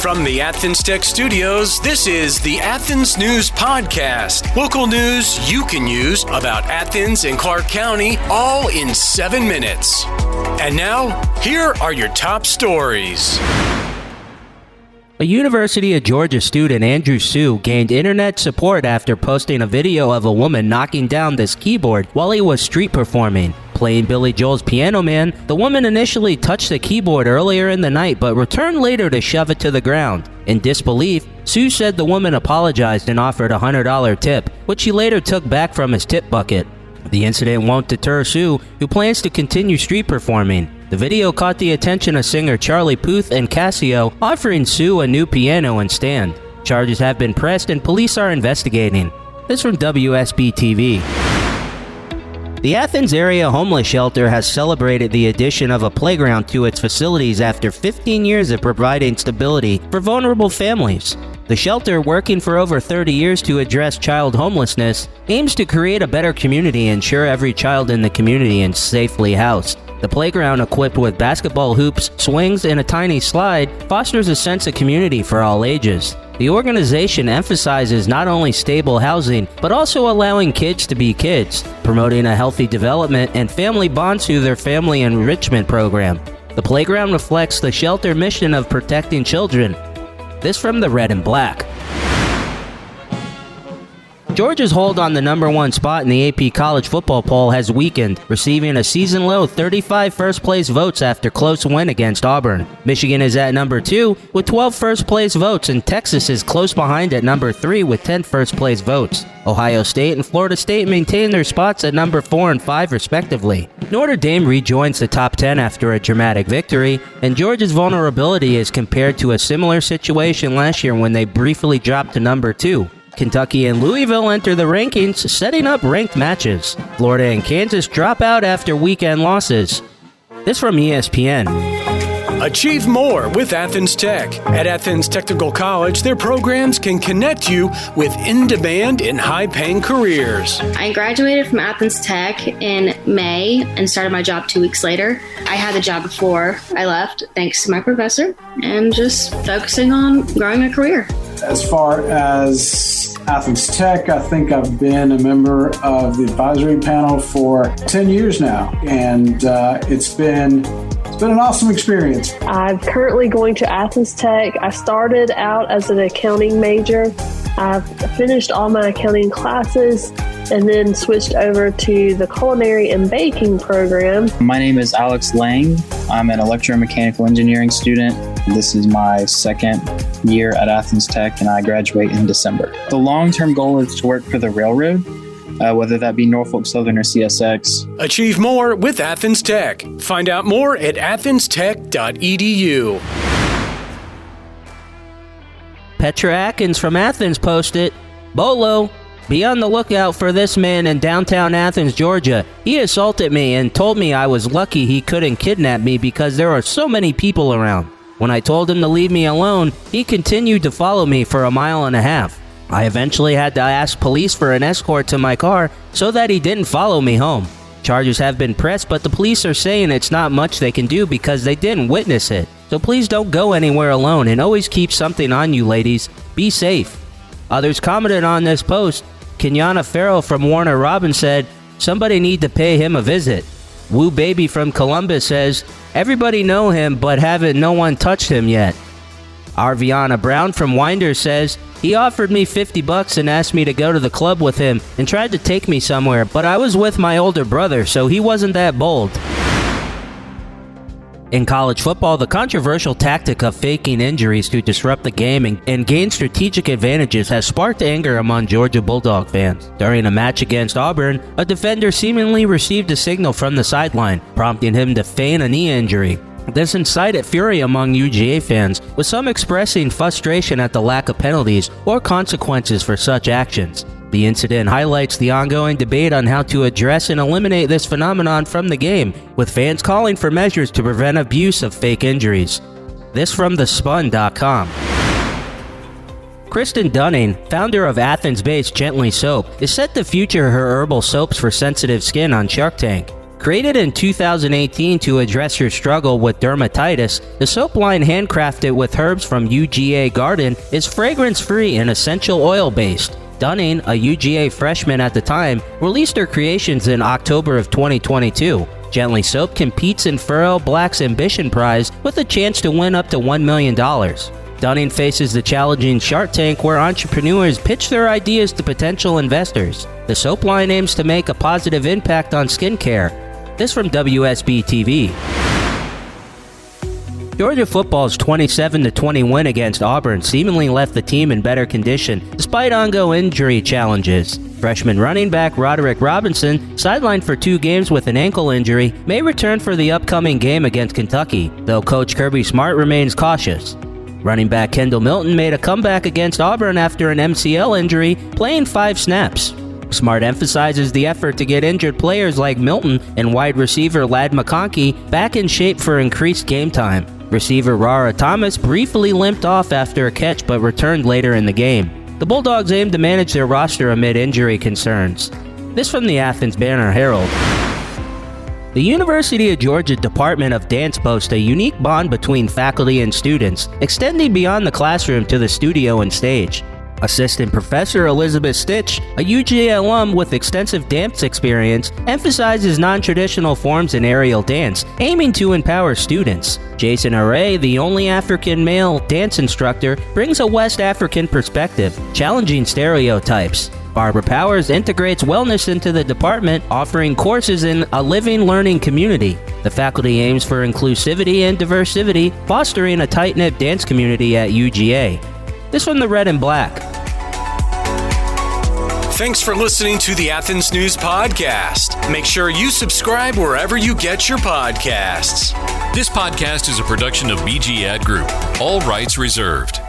From the Athens Tech Studios, this is the Athens News Podcast. Local news you can use about Athens and Clark County, all in 7 minutes. And now, here are your top stories. A University of Georgia student, Andrew Sue, gained internet support after posting a video of a woman knocking down this keyboard while he was street performing. Playing Billy Joel's Piano Man, the woman initially touched the keyboard earlier in the night but returned later to shove it to the ground. In disbelief, Sue said the woman apologized and offered a $100 tip, which he later took back from his tip bucket. The incident won't deter Sue, who plans to continue street performing. The video caught the attention of singer Charlie Puth and Casio, offering Sue a new piano and stand. Charges have been pressed and police are investigating. This from WSB-TV. The Athens area homeless shelter has celebrated the addition of a playground to its facilities after 15 years of providing stability for vulnerable families. The shelter, working for over 30 years to address child homelessness, aims to create a better community and ensure every child in the community is safely housed. The playground, equipped with basketball hoops, swings, and a tiny slide, fosters a sense of community for all ages. The organization emphasizes not only stable housing, but also allowing kids to be kids, promoting a healthy development and family bonds through their family enrichment program. The playground reflects the shelter mission of protecting children. This from the Red and Black. Georgia's hold on the #1 spot in the AP college football poll has weakened, receiving a season-low 35 first-place votes after close win against Auburn. Michigan is at #2 with 12 first-place votes, and Texas is close behind at #3 with 10 first-place votes. Ohio State and Florida State maintain their spots at #4 and 5 respectively. Notre Dame rejoins the top 10 after a dramatic victory, and Georgia's vulnerability is compared to a similar situation last year when they briefly dropped to #2. Kentucky and Louisville enter the rankings, setting up ranked matches. Florida and Kansas drop out after weekend losses. This from ESPN. Achieve more with Athens Tech. At Athens Technical College, their programs can connect you with in-demand and high-paying careers. I graduated from Athens Tech in May and started my job 2 weeks later. I had the job before I left, thanks to my professor, and just focusing on growing a career. As far as Athens Tech, I think I've been a member of the advisory panel for 10 years now, and it's been an awesome experience. I'm currently going to Athens Tech. I started out as an accounting major. I've finished all my accounting classes and then switched over to the culinary and baking program. My name is Alex Lang. I'm an electromechanical engineering student. This is my second year at Athens Tech, and I graduate in December. The long-term goal is to work for the railroad, whether that be Norfolk Southern or CSX. Achieve more with Athens Tech. Find out more at athenstech.edu. Petra Atkins from Athens posted, "Bolo, be on the lookout for this man in downtown Athens, Georgia. He assaulted me and told me I was lucky he couldn't kidnap me because there are so many people around. When I told him to leave me alone, he continued to follow me for a mile and a half. I eventually had to ask police for an escort to my car so that he didn't follow me home. Charges have been pressed, but the police are saying it's not much they can do because they didn't witness it. So please don't go anywhere alone and always keep something on you, ladies. Be safe." Others commented on this post. Kenyana Farrell from Warner Robin said, "Somebody need to pay him a visit." Woo Baby from Columbus says, "Everybody know him, but haven't no one touched him yet." Arviana Brown from Winder says, "He offered me $50 and asked me to go to the club with him and tried to take me somewhere, but I was with my older brother, so he wasn't that bold." In college football, the controversial tactic of faking injuries to disrupt the game and gain strategic advantages has sparked anger among Georgia Bulldog fans. During a match against Auburn, a defender seemingly received a signal from the sideline, prompting him to feign a knee injury. This incited fury among UGA fans, with some expressing frustration at the lack of penalties or consequences for such actions. The incident highlights the ongoing debate on how to address and eliminate this phenomenon from the game, with fans calling for measures to prevent abuse of fake injuries. This from thespun.com. Kristen Dunning, founder of Athens-based Gently Soap, is set to feature her herbal soaps for sensitive skin on Shark Tank. Created in 2018 to address your struggle with dermatitis, the soap line handcrafted with herbs from UGA Garden is fragrance-free and essential oil-based. Dunning, a UGA freshman at the time, released her creations in October of 2022. Gently Soap competes in Furrow Black's Ambition Prize with a chance to win up to $1 million. Dunning faces the challenging Shark Tank where entrepreneurs pitch their ideas to potential investors. The soap line aims to make a positive impact on skincare. This from WSB TV. Georgia football's 27-20 win against Auburn seemingly left the team in better condition despite ongoing injury challenges. Freshman running back Roderick Robinson, sidelined for 2 games with an ankle injury, may return for the upcoming game against Kentucky, though Coach Kirby Smart remains cautious. Running back Kendall Milton made a comeback against Auburn after an MCL injury, playing 5 snaps. Smart emphasizes the effort to get injured players like Milton and wide receiver Ladd McConkey back in shape for increased game time. Receiver Rara Thomas briefly limped off after a catch but returned later in the game. The Bulldogs aim to manage their roster amid injury concerns. This from the Athens Banner-Herald. The University of Georgia Department of Dance boasts a unique bond between faculty and students, extending beyond the classroom to the studio and stage. Assistant Professor Elizabeth Stitch, a UGA alum with extensive dance experience, emphasizes non-traditional forms in aerial dance, aiming to empower students. Jason Array, the only African male dance instructor, brings a West African perspective, challenging stereotypes. Barbara Powers integrates wellness into the department, offering courses in a living learning community. The faculty aims for inclusivity and diversity, fostering a tight-knit dance community at UGA. This from the Red and Black. Thanks for listening to the Athens News Podcast. Make sure you subscribe wherever you get your podcasts. This podcast is a production of BG Ad Group. All rights reserved.